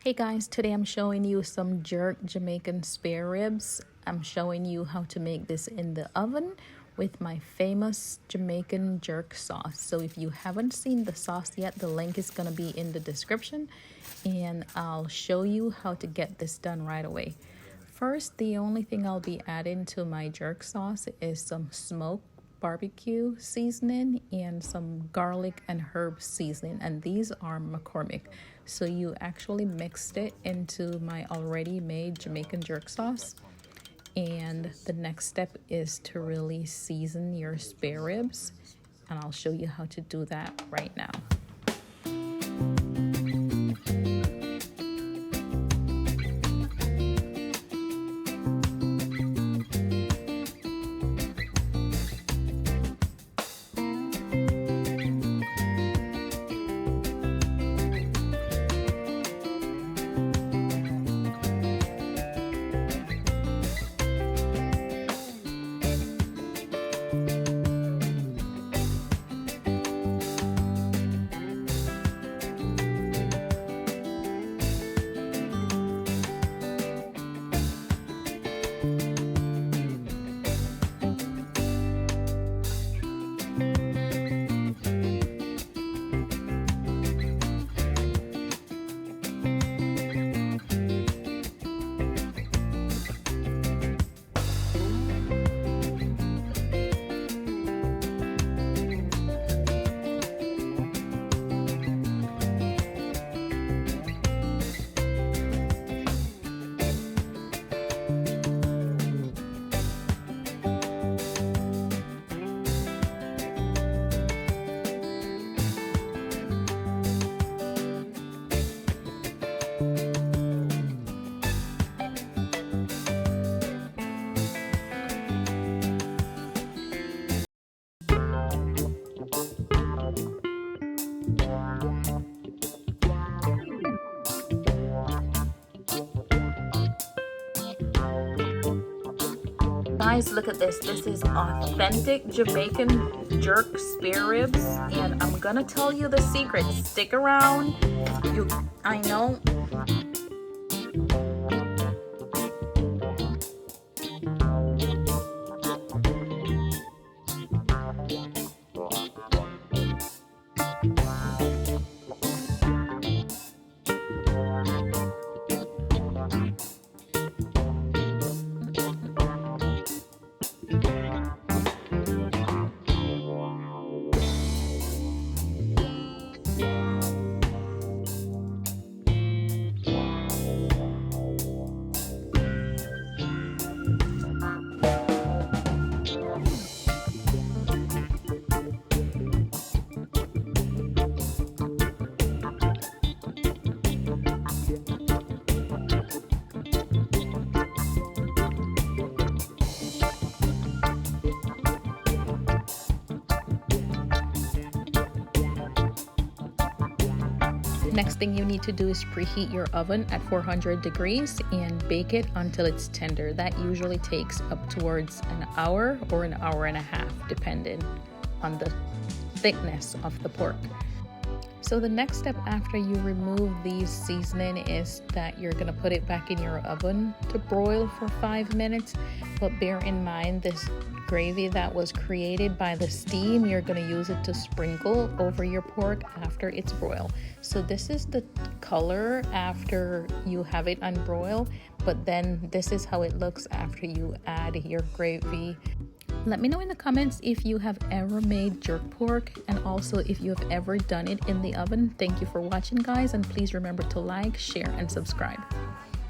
Hey guys, today I'm showing you some jerk Jamaican spare ribs. I'm showing you how to make this in the oven with my famous Jamaican jerk sauce. So if you haven't seen the sauce yet, the link is going to be in the description and I'll show you how to get this done right away. First, the only thing I'll be adding to my jerk sauce is some smoked barbecue seasoning and some garlic and herb seasoning, and these are McCormick. So you actually mixed it into my already made Jamaican jerk sauce, and the next step is to really season your spare ribs, and I'll show you how to do that right now. Guys, look at this. This is authentic Jamaican jerk spare ribs, and I'm gonna tell you the secret. Stick around. I know. Next thing you need to do is preheat your oven at 400 degrees and bake it until it's tender. That usually takes up towards an hour or an hour and a half, depending on the thickness of the pork. So the next step after you remove these seasoning is that you're gonna put it back in your oven to broil for 5 minutes. But bear in mind, this gravy that was created by the steam, you're going to use it to sprinkle over your pork after it's broiled. So this is the color after you have it unbroiled, but then this is how it looks after you add your gravy. Let me know in the comments if you have ever made jerk pork, and also if you have ever done it in the oven. Thank you for watching, guys, and please remember to like, share, and subscribe.